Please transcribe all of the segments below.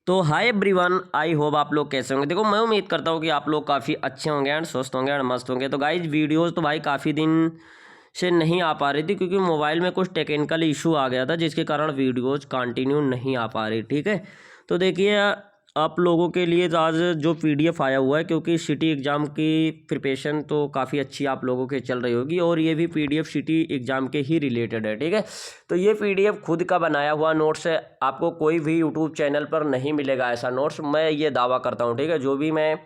तो hi everyone, I hope आप लोग कैसे होंगे। देखो, मैं उम्मीद करता हूँ कि आप लोग काफ़ी अच्छे होंगे एंड स्वस्थ होंगे एंड मस्त होंगे। तो गाइज वीडियोस तो भाई काफ़ी दिन से नहीं आ पा रही थी क्योंकि मोबाइल में कुछ टेक्निकल इशू आ गया था जिसके कारण वीडियोस कंटिन्यू नहीं आ पा रही। ठीक है, तो देखिए आप लोगों के लिए तो आज जो पीडीएफ आया हुआ है, क्योंकि सिटी एग्ज़ाम की प्रिपरेशन तो काफ़ी अच्छी आप लोगों के चल रही होगी और ये भी पीडीएफ सिटी एग्ज़ाम के ही रिलेटेड है। ठीक है, तो ये पीडीएफ खुद का बनाया हुआ नोट्स है, आपको कोई भी यूट्यूब चैनल पर नहीं मिलेगा ऐसा नोट्स, मैं ये दावा करता हूँ। ठीक है, जो भी मैं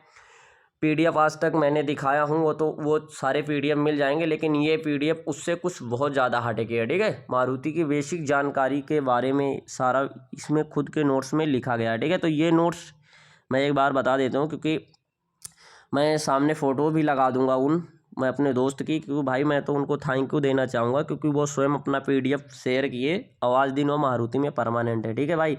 पीडीएफ आज तक मैंने दिखाया हूँ वो सारे पीडीएफ मिल जाएंगे, लेकिन ये पीडीएफ उससे कुछ बहुत ज़्यादा हटके है। ठीक है, मारुति की बेसिक जानकारी के बारे में सारा इसमें खुद के नोट्स में लिखा गया है। ठीक है, तो ये नोट्स मैं एक बार बता देता हूँ, क्योंकि मैं सामने फ़ोटो भी लगा दूंगा मैं अपने दोस्त की, क्योंकि भाई मैं तो उनको थैंक यू देना चाहूँगा क्योंकि वो स्वयं अपना पीडीएफ शेयर किए। आवाज़ दिन वो मारुति में परमानेंट है। ठीक है भाई,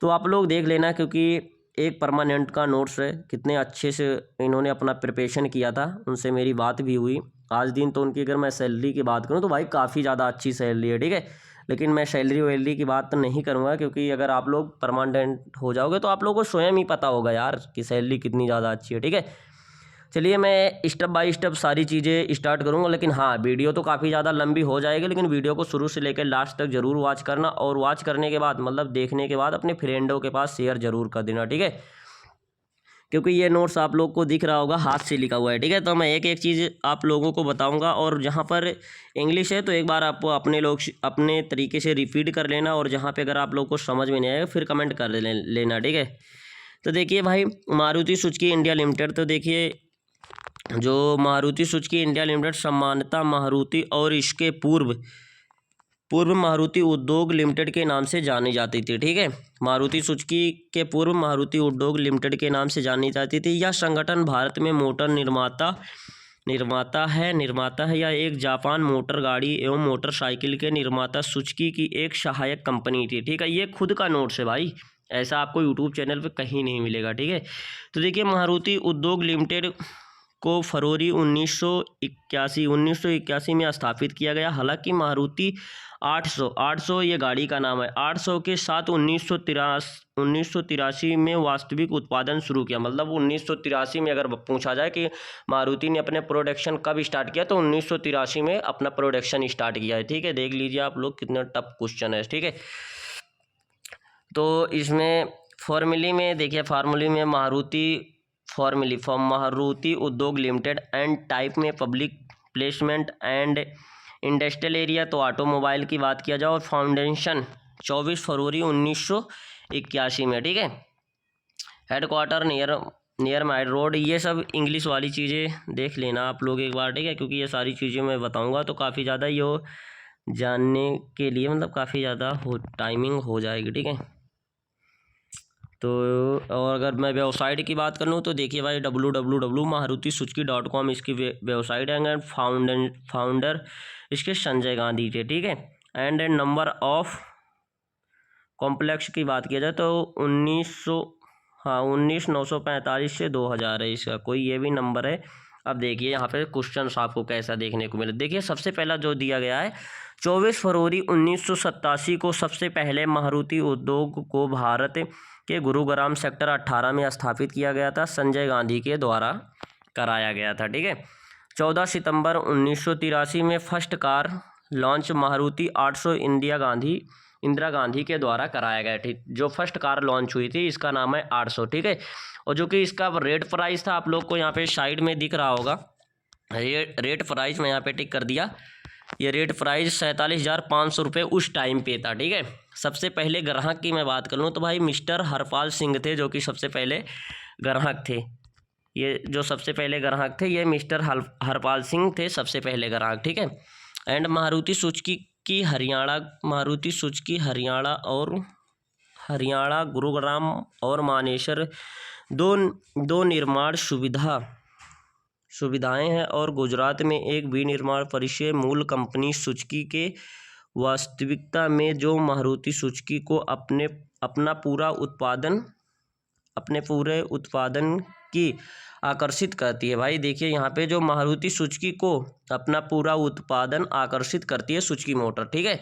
तो आप लोग देख लेना, क्योंकि एक परमानेंट का नोट्स है। कितने अच्छे से इन्होंने अपना प्रिपरेशन किया था, उनसे मेरी बात भी हुई आज दिन। तो उनकी अगर मैं सैलरी की बात करूँ तो भाई काफ़ी ज़्यादा अच्छी सैलरी है। ठीक है, लेकिन मैं सैलरी वैलरी की बात तो नहीं करूँगा, क्योंकि अगर आप लोग परमानेंट हो जाओगे तो आप लोगों को स्वयं ही पता होगा यार कि सैलरी कितनी ज़्यादा अच्छी है। ठीक है, चलिए मैं स्टेप बाय स्टेप सारी चीज़ें स्टार्ट करूँगा, लेकिन हाँ, वीडियो तो काफ़ी ज़्यादा लंबी हो जाएगी, लेकिन वीडियो को शुरू से लेकर लास्ट तक जरूर वॉच करना, और वॉच करने के बाद मतलब देखने के बाद अपने फ्रेंडों के पास शेयर जरूर कर देना। ठीक है, क्योंकि ये नोट्स आप लोग को दिख रहा होगा हाथ से लिखा हुआ है। ठीक है, तो मैं एक एक चीज़ आप लोगों को बताऊंगा, और जहाँ पर इंग्लिश है तो एक बार आप अपने तरीके से रिपीट कर लेना, और जहाँ पे अगर आप लोग को समझ में नहीं आएगा फिर कमेंट कर लेना। ठीक है, तो देखिए भाई, मारुति सुजुकी इंडिया लिमिटेड, तो देखिए जो मारुति सुजुकी इंडिया लिमिटेड सामान्यतः मारुति और इसके पूर्व मारुति उद्योग लिमिटेड के नाम से जानी जाती थी। ठीक है, मारुति सुजुकी के पूर्व मारुति उद्योग लिमिटेड के नाम से जानी जाती थी। यह संगठन भारत में मोटर निर्माता है या एक जापान मोटर गाड़ी एवं मोटरसाइकिल के निर्माता सुजुकी की एक सहायक कंपनी थी। ठीक है, ये खुद का नोट्स है भाई, ऐसा आपको यूट्यूब चैनल पे कहीं नहीं मिलेगा। ठीक है, तो देखिए मारुति उद्योग लिमिटेड को फरवरी 1981 में स्थापित किया गया। हालांकि मारुति 800 ये गाड़ी का नाम है, 800 के साथ 1983 में वास्तविक उत्पादन शुरू किया। मतलब 1983 में अगर पूछा जाए कि मारुति ने अपने प्रोडक्शन कब स्टार्ट किया, तो 1983 में अपना प्रोडक्शन स्टार्ट किया है। ठीक है, देख लीजिए आप लोग, कितना टफ क्वेश्चन है। ठीक है, तो इसमें फॉर्मूले में देखिए, फार्मूले में मारुति उद्योग लिमिटेड एंड टाइप में public placement and industrial area, तो ऑटोमोबाइल की बात किया जाए, और फाउंडेशन 24 फरवरी 1981 में। ठीक है, हेडक्वार्टर नियर माइड रोड, ये सब इंग्लिश वाली चीज़ें देख लेना आप लोग एक बार। ठीक है, क्योंकि ये सारी चीज़ें मैं बताऊंगा तो काफ़ी ज़्यादा ये जानने के लिए मतलब काफ़ी ज़्यादा टाइमिंग हो जाएगी। ठीक है, तो और अगर मैं वेबसाइट की बात करूँ तो देखिए भाई, www.marutisuzuki.com इसकी वेबसाइट है, एंड फाउंडर इसके संजय गांधी थे। ठीक है, एंड नंबर ऑफ कॉम्प्लेक्स की बात किया जाए तो 19,945 से 2000 है इसका, कोई ये भी नंबर है। अब देखिए यहाँ पे क्वेश्चन आपको कैसा देखने को मिले। देखिए सबसे पहला जो दिया गया है, 24 फरवरी 1987 को सबसे पहले मारुति उद्योग को भारत के गुरुग्राम सेक्टर 18 में स्थापित किया गया था, संजय गांधी के द्वारा कराया गया था। ठीक है, 14 सितंबर 1983 में first car launch Maruti 800 Indira Gandhi के द्वारा कराया गया। ठीक, जो फर्स्ट कार लॉन्च हुई थी इसका नाम है 800। ठीक है, और जो कि इसका रेट प्राइस था, आप लोग को यहाँ पे साइड में दिख रहा होगा, रेट प्राइस मैं यहाँ पे टिक कर दिया। ये रेट प्राइस 47,500 रुपये उस टाइम पे था। ठीक है, सबसे पहले ग्राहक की मैं बात करूँ तो भाई मिस्टर हरपाल सिंह थे, जो कि सबसे पहले ग्राहक थे। ये जो सबसे पहले ग्राहक थे ये मिस्टर हरपाल सिंह थे, सबसे पहले ग्राहक। ठीक है, एंड मारुति सुजुकी और हरियाणा गुरुग्राम और मानेसर दो निर्माण सुविधाएं हैं, और गुजरात में एक विनिर्माण परिसर मूल कंपनी सुजुकी के वास्तविकता में जो मारुति सुजुकी को अपने पूरे उत्पादन की आकर्षित करती है। भाई देखिए यहाँ पे जो मारुति सुजुकी को अपना पूरा उत्पादन आकर्षित करती है सुजुकी मोटर। ठीक है,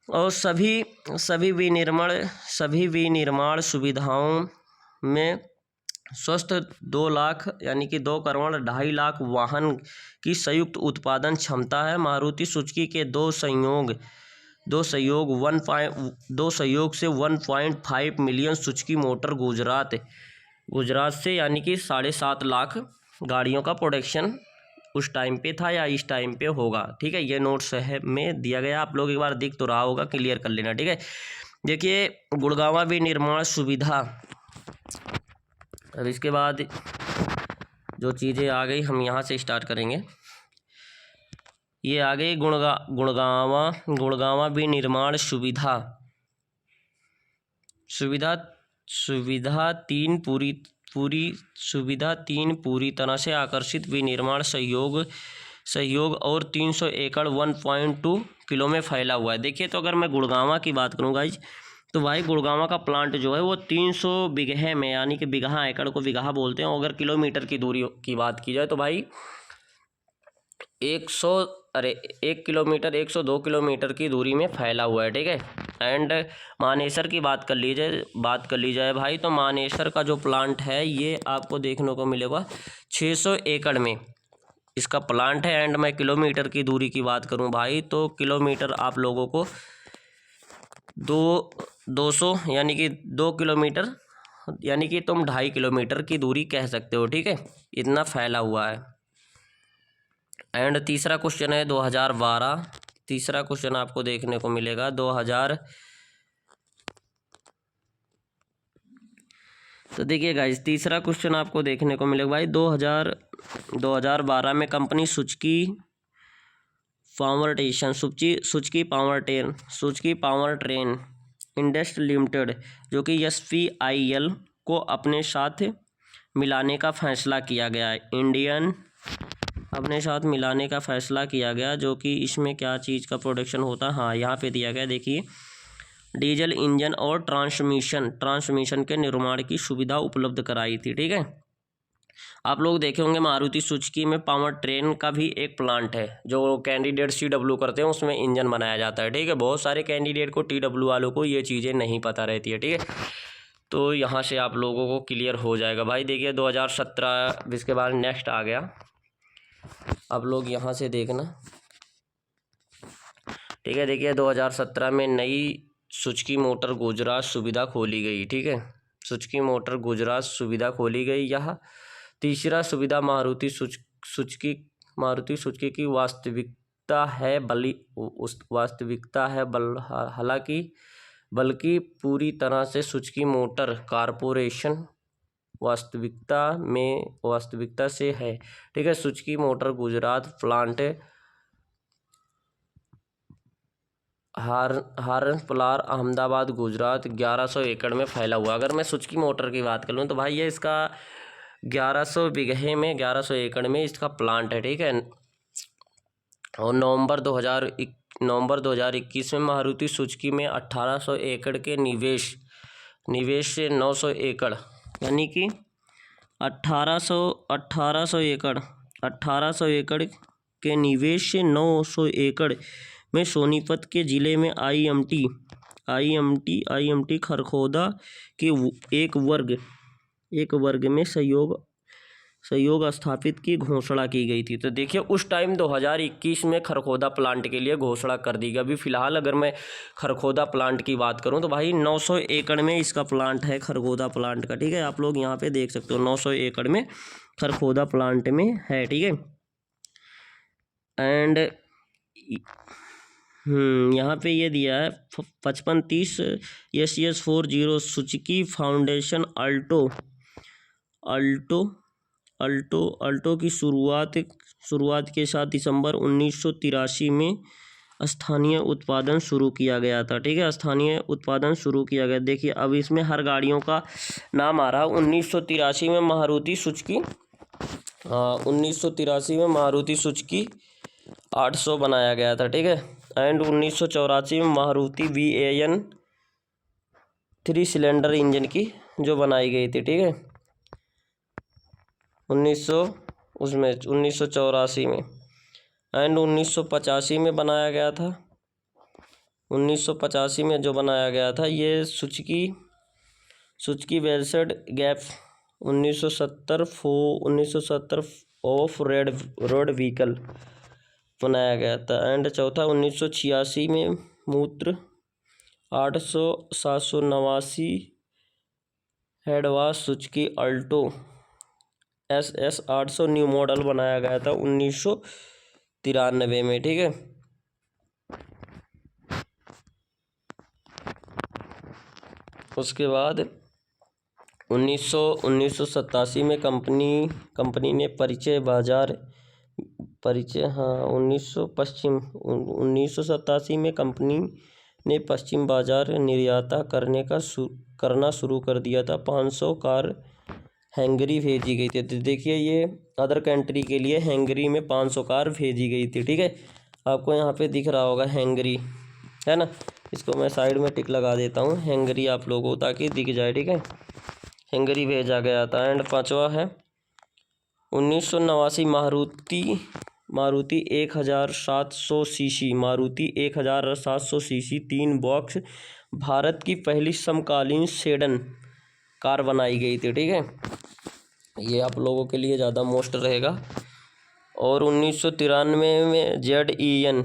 और सभी विनिर्माण सुविधाओं में स्वस्थ 2 लाख यानी कि 2,02,50,000 वाहन की संयुक्त उत्पादन क्षमता है। मारुति सुजुकी के दो संयोग से 1.5 मिलियन सुजुकी मोटर गुजरात से यानी कि 7.5 लाख गाड़ियों का प्रोडक्शन उस टाइम पे था या इस टाइम पे होगा। ठीक है, ये नोट्स है में दिया गया, आप लोग एक बार दिख तो रहा होगा, क्लियर कर लेना। ठीक है, देखिए गुड़गांव विनिर्माण सुविधा। अब इसके बाद जो चीज़ें आ गई हम यहाँ से स्टार्ट करेंगे। ये आ गई गुड़गांव विनिर्माण सुविधा तीन पूरी तरह से आकर्षित विनिर्माण सहयोग और 300 एकड़ 1.2 किलो में फैला हुआ है। देखिए, तो अगर मैं गुड़गांव की बात करूँ गाइज, तो भाई गुड़गांव का प्लांट जो है वो 300 बीघे में, यानी कि बीघा, एकड़ को बीघा बोलते हैं। अगर किलोमीटर की दूरी की बात की जाए तो भाई 1 किलोमीटर 102 किलोमीटर की दूरी में फैला हुआ है। ठीक है, एंड मानेसर की बात कर ली जाए भाई, तो मानेसर का जो प्लांट है ये आपको देखने को मिलेगा 600 एकड़ में इसका प्लांट है। एंड मैं किलोमीटर की दूरी की बात करूं भाई, तो किलोमीटर आप लोगों को 200 यानी कि 2 किलोमीटर, यानी कि तुम 2.5 किलोमीटर की दूरी कह सकते हो। ठीक है, इतना फैला हुआ है। एंड तीसरा क्वेश्चन है 2012। तीसरा क्वेश्चन आपको देखने को मिलेगा 2000। तो देखिए गाइस, तीसरा क्वेश्चन आपको देखने को मिलेगा भाई 2012 में company Suzuki power train industry limited, जो कि SPIL को अपने साथ मिलाने का फैसला किया गया है। अपने साथ मिलाने का फैसला किया गया, जो कि इसमें क्या चीज़ का प्रोडक्शन होता है, हाँ यहाँ पे दिया गया। देखिए, डीजल इंजन और ट्रांसमिशन के निर्माण की सुविधा उपलब्ध कराई थी। ठीक है, आप लोग देखे होंगे मारुति सुजुकी में पावर ट्रेन का भी एक प्लांट है, जो कैंडिडेट CW करते हैं उसमें इंजन बनाया जाता है। ठीक है, बहुत सारे कैंडिडेट को TW वालों को ये चीज़ें नहीं पता रहती है। ठीक है, तो यहाँ से आप लोगों को क्लियर हो जाएगा भाई। देखिए 2017 इसके बाद नेक्स्ट आ गया, आप लोग यहाँ से देखना। ठीक है, देखिए 2017 में नई सुजुकी मोटर गुजरात सुविधा खोली गई। ठीक है, सुजुकी मोटर गुजरात सुविधा खोली गई। यह तीसरा सुविधा मारुति सुजुकी की वास्तविकता है, बल्कि पूरी तरह से सुजुकी मोटर कारपोरेशन वास्तविकता से है। ठीक है, सुजुकी मोटर गुजरात प्लांट हारनपलार अहमदाबाद गुजरात 1100 एकड़ में फैला हुआ। अगर मैं सुजुकी मोटर की बात करूँ तो भाई ये इसका 1100 बीघे में 1100 एकड़ में इसका प्लांट है। ठीक है, और नवंबर 2021 में मारुति सुजुकी में 1800 एकड़ के निवेश से 900 एकड़, यानी कि 1800 एकड़ के निवेश से 900 एकड़ में सोनीपत के ज़िले में IMT खरखोदा के एक वर्ग में सहयोग स्थापित की घोषणा की गई थी। तो देखिए उस टाइम 2021 में खरखोदा प्लांट के लिए घोषणा कर दी गई। अभी फ़िलहाल अगर मैं खरखोदा प्लांट की बात करूं तो भाई 900 एकड़ में इसका प्लांट है, खरखोदा प्लांट का। ठीक है, आप लोग यहाँ पे देख सकते हो 900 एकड़ में खरखोदा प्लांट में है। ठीक है, एंड यहाँ पे ये दिया है 5530 SS40 सुजुकी फाउंडेशन अल्टो की शुरुआत के साथ दिसंबर 1983 में स्थानीय उत्पादन शुरू किया गया था। ठीक है, स्थानीय उत्पादन शुरू किया गया। देखिए अब इसमें हर गाड़ियों का नाम आ रहा है। 1983 में मारुति सुजुकी 800 बनाया गया था। ठीक है, एंड 1984 में मारुति VAN 3 सिलेंडर इंजन की जो बनाई गई थी। ठीक है, 1984 में, एंड 1985 में बनाया गया था 1985 में जो बनाया गया था। ये सुजुकी वेलसेड गैप 1970 ऑफ रोड व्हीकल बनाया गया था। एंड चौथा 1986 में मूत्र 789 हेडवास Suzuki Alto SS 800 new model बनाया गया था 1993 में। ठीक है, उसके बाद 1987 में कंपनी ने 1987 में कंपनी ने पश्चिम बाजार निर्यात करना शुरू कर दिया था। 500 कार हंगरी भेजी गई थी। तो देखिए ये अदर कंट्री के लिए हंगरी में 500 कार भेजी गई थी। ठीक है, आपको यहाँ पे दिख रहा होगा हंगरी, है ना। इसको मैं साइड में टिक लगा देता हूँ हंगरी आप लोगों को, ताकि दिख जाए। ठीक है, हंगरी भेजा गया था। एंड पांचवा है 1989 Maruti 1700 CC Maruti 1700 CC 3 box Bharat की पहली समकालीन सेडन कार बनाई गई थी। ठीक है, ये आप लोगों के लिए ज़्यादा मोस्ट रहेगा। और 1993 में ZEN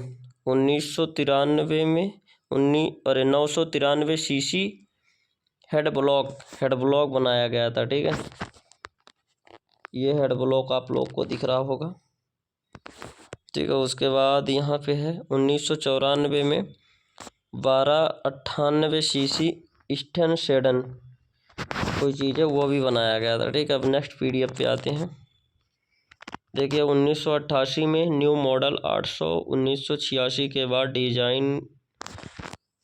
1993 में 993 सीसी हेड ब्लॉक बनाया गया था। ठीक है, ये हेड ब्लॉक आप लोग को दिख रहा होगा। ठीक है, उसके बाद यहाँ पे है 1994 में 1298 सीसी ईस्टर्न सेडन कोई चीज़ है, वो भी बनाया गया था। ठीक है, अब नेक्स्ट PDF पे आते हैं। देखिए 1988 में न्यू मॉडल 800 1986 के बाद डिज़ाइन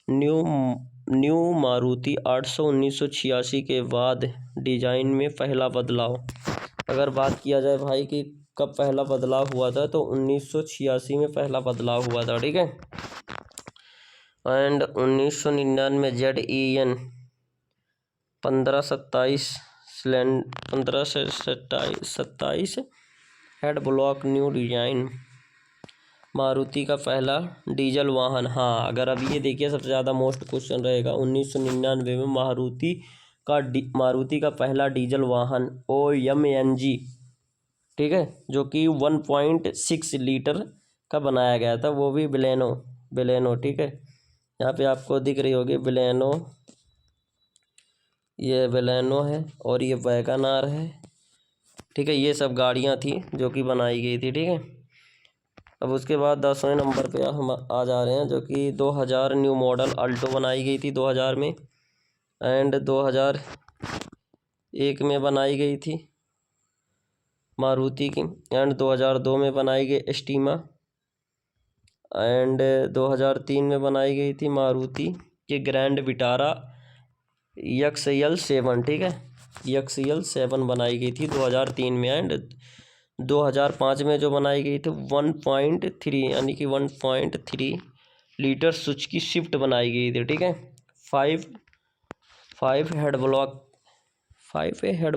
न्यू मारुति 800 1986 के बाद डिज़ाइन में पहला बदलाव। अगर बात किया जाए भाई कि कब पहला बदलाव हुआ था, तो 1986 में पहला बदलाव हुआ था। ठीक है, and 1999 ZEN 1527 head block new design Maruti का पहला डीजल वाहन। हाँ, अगर अब ये देखिए सबसे ज़्यादा मोस्ट क्वेश्चन रहेगा 1999 में मारुति का पहला डीजल वाहन OMNG, ठीक है, जो कि 1.6 लीटर का बनाया गया था, वो भी बेलेनो। ठीक है, यहाँ पे आपको दिख रही होगी बेलेनो, ये बेलेनो है और ये वैगनार है। ठीक है, ये सब गाड़ियाँ थी जो कि बनाई गई थी। ठीक है, अब उसके बाद 10वें नंबर पे हम आ जा रहे हैं, जो कि 2000 न्यू मॉडल अल्टो बनाई गई थी 2000 में। एंड 2001 में बनाई गई थी मारुति की। एंड 2002 में बनाई गई एस्टीमा। एंड 2003 में बनाई गई थी मारुति की ग्रैंड विटारा XL7। ठीक है, XL7 बनाई गई थी 2003 में। एंड 2005 में जो बनाई गई थी 1.3 यानी कि 1.3 लीटर सुजुकी स्विफ्ट बनाई गई थी। ठीक है, 5 हेड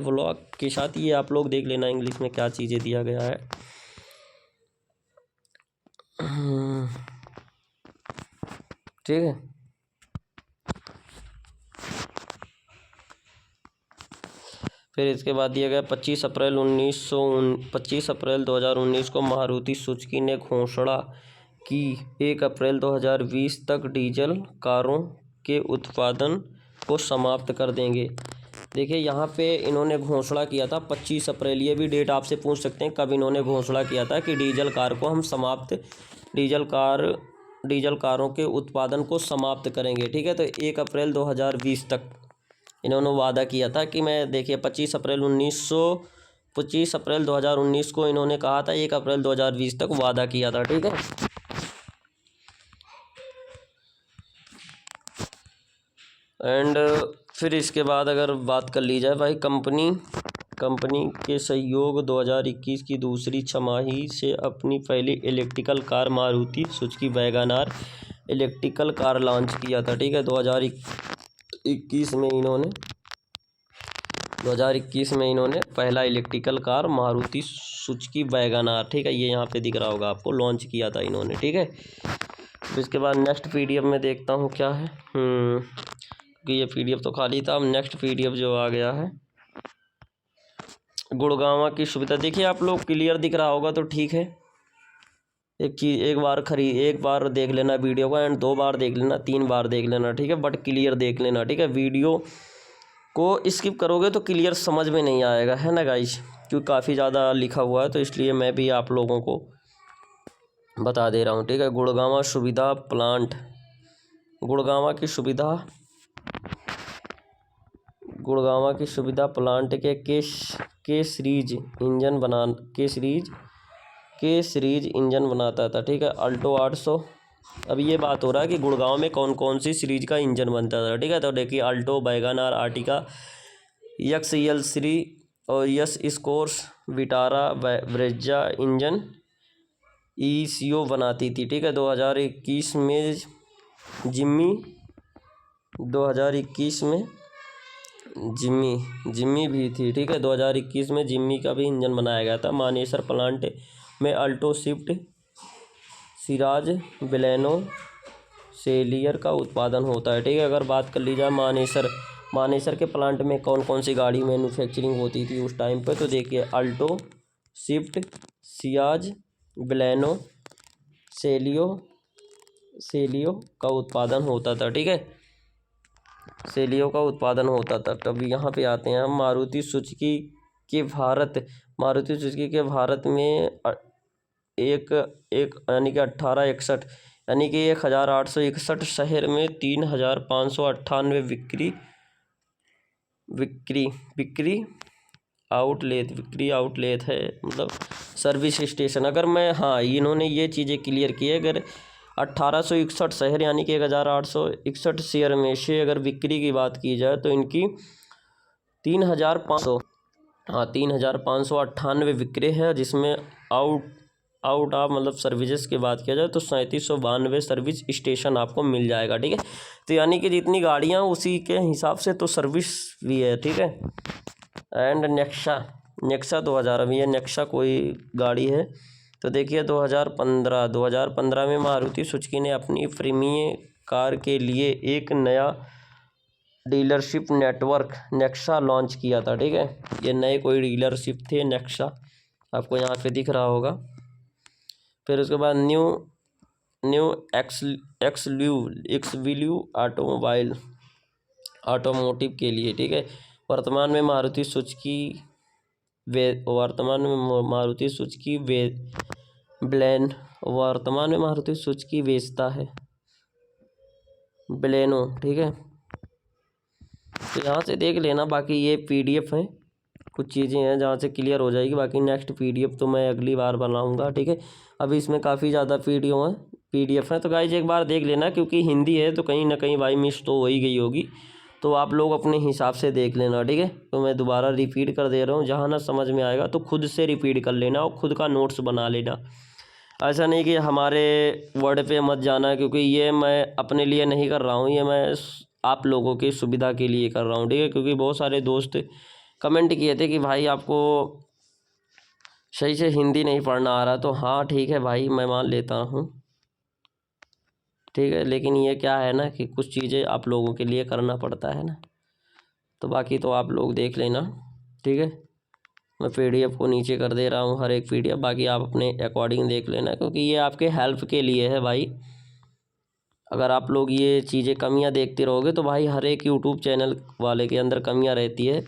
ब्लॉक के साथ। ये आप लोग देख लेना इंग्लिश में क्या चीज़ें दिया गया है। ठीक है, फिर इसके बाद दिया गया 25 अप्रैल 2019 को मारुति सुजुकी ने घोषणा की 1 अप्रैल 2020 तक डीजल कारों के उत्पादन को समाप्त कर देंगे। देखिए यहाँ पे इन्होंने घोषणा किया था 25 अप्रैल। ये भी डेट आपसे पूछ सकते हैं कब इन्होंने घोषणा किया था कि डीजल कार को हम डीजल कारों के उत्पादन को समाप्त करेंगे। ठीक है, तो 1 अप्रैल 2020 तक इन्होंने वादा किया था कि मैं, देखिए 25 अप्रैल 2019 को इन्होंने कहा था, 1 अप्रैल 2020 तक वादा किया था। ठीक है, एंड फिर इसके बाद अगर बात कर ली जाए भाई कंपनी के सहयोग 2021 की दूसरी छमाही से अपनी पहली electrical car Maruti Suzuki WagonR electrical car launch किया था। ठीक है, 2021 में इन्होंने पहला electrical car Maruti Suzuki WagonR, ठीक है, ये यहाँ पे दिख रहा होगा आपको, लॉन्च किया था इन्होंने। ठीक है, तो इसके बाद नेक्स्ट PDF में देखता हूँ क्या है। क्योंकि ये PDF तो खाली था। अब नेक्स्ट PDF जो आ गया है, गुड़गांव की सुविधा। देखिए आप लोग क्लियर दिख रहा होगा तो ठीक है। एक चीज़ एक बार देख लेना वीडियो को, एंड 2 बार देख लेना, 3 बार देख लेना, ठीक है, बट क्लियर देख लेना, ठीक है। वीडियो को स्किप करोगे तो क्लियर समझ में नहीं आएगा, है ना गाइस, क्योंकि काफ़ी ज़्यादा लिखा हुआ है, तो इसलिए मैं भी आप लोगों को बता दे रहा हूँ, ठीक है। गुड़गांव सुविधा प्लांट, गुड़गांव की सुविधा प्लांट के सीरीज इंजन बनाता था, ठीक है। अल्टो 800। अब ये बात हो रहा है कि गुड़गांव में कौन कौन सी सीरीज का इंजन बनता था, ठीक है। तो देखिए अल्टो, वैगन-आर, आर्टिका, XL3 और yes scores, Vitara, Brezza engine ECO बनाती थी, ठीक है। 2021 में जिम्मी भी थी, ठीक है। 2021 में जिम्मी का भी इंजन बनाया गया था। मानेसर प्लांट में अल्टो, स्विफ्ट, सिराज, बलेनो, सेलियर का उत्पादन होता है, ठीक है। अगर बात कर ली जाए मानेसर के प्लांट में कौन कौन सी गाड़ी मैन्युफैक्चरिंग होती थी उस टाइम पे, तो देखिए अल्टो, स्विफ्ट, सियाज, बलेनो, सेलियो का उत्पादन होता था, ठीक है। सेलियो का उत्पादन होता था। तब यहाँ पे आते हैं हम मारुति सुजुकी के भारत में एक यानी कि 1861 यानी कि 1861 शहर में 3598 बिक्री आउटलेट है, मतलब सर्विस स्टेशन। अगर मैं, हाँ, इन्होंने ये चीज़ें क्लियर की है। अगर 1861 शहर यानी कि 1861 शहर में से अगर बिक्री की बात की जाए तो इनकी 3598 विक्रय है, जिसमें आउट ऑफ मतलब सर्विसेज की बात किया जाए तो 3792 सर्विस स्टेशन आपको मिल जाएगा, ठीक है। तो यानी कि जितनी गाड़ियाँ उसी के हिसाब से तो सर्विस भी है, ठीक है। एंड नेक्सा 2000, अभी ये नेक्सा कोई गाड़ी है। तो देखिए 2015 में मारुति सुजुकी ने अपनी प्रीमियम कार के लिए एक नया डीलरशिप नेटवर्क नेक्सा लॉन्च किया था, ठीक है। ये नए कोई डीलरशिप थे नेक्सा, आपको यहाँ पे दिख रहा होगा। फिर उसके बाद न्यू एक्सवील्यू ऑटोमोटिव के लिए, ठीक है। वर्तमान में मारुति सुजुकी बेचता है बलेनो, ठीक है। तो यहाँ से देख लेना, बाकी ये PDF है, कुछ चीज़ें हैं जहाँ से क्लियर हो जाएगी। बाकी नेक्स्ट PDF तो मैं अगली बार बनाऊँगा, ठीक है। अभी इसमें काफ़ी ज़्यादा PDF है, तो गाइज एक बार देख लेना, क्योंकि हिंदी है तो कहीं ना कहीं बाई मिस तो हो ही गई होगी, तो आप लोग अपने हिसाब से देख लेना, ठीक है। तो मैं दोबारा रिपीट कर दे रहा हूँ, जहाँ ना समझ में आएगा तो खुद से रिपीट कर लेना और खुद का नोट्स बना लेना। ऐसा नहीं कि हमारे वर्ड पे मत जाना, क्योंकि ये मैं अपने लिए नहीं कर रहा हूँ, ये मैं आप लोगों की सुविधा के लिए कर रहा हूँ, ठीक है। क्योंकि बहुत सारे दोस्त कमेंट किए थे कि भाई आपको सही से हिंदी नहीं पढ़ना आ रहा, तो हाँ ठीक है भाई, मैं मान लेता हूँ, ठीक है। लेकिन ये क्या है ना कि कुछ चीज़ें आप लोगों के लिए करना पड़ता है ना, तो बाकी तो आप लोग देख लेना, ठीक है। मैं PDF को नीचे कर दे रहा हूँ, हर एक PDF, बाकी आप अपने अकॉर्डिंग देख लेना, क्योंकि ये आपके हेल्प के लिए है भाई। अगर आप लोग ये चीज़ें कमियां देखते रहोगे तो भाई हर एक यूट्यूब चैनल वाले के अंदर कमियां रहती है।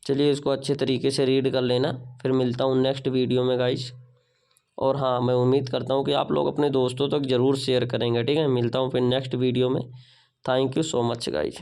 चलिए इसको अच्छे तरीके से रीड कर लेना, फिर मिलता हूँ नेक्स्ट वीडियो में गाइस। और हाँ, मैं उम्मीद करता हूँ कि आप लोग अपने दोस्तों तक ज़रूर शेयर करेंगे, ठीक है। मिलता हूँ फिर नेक्स्ट वीडियो में। Thank you so much guys.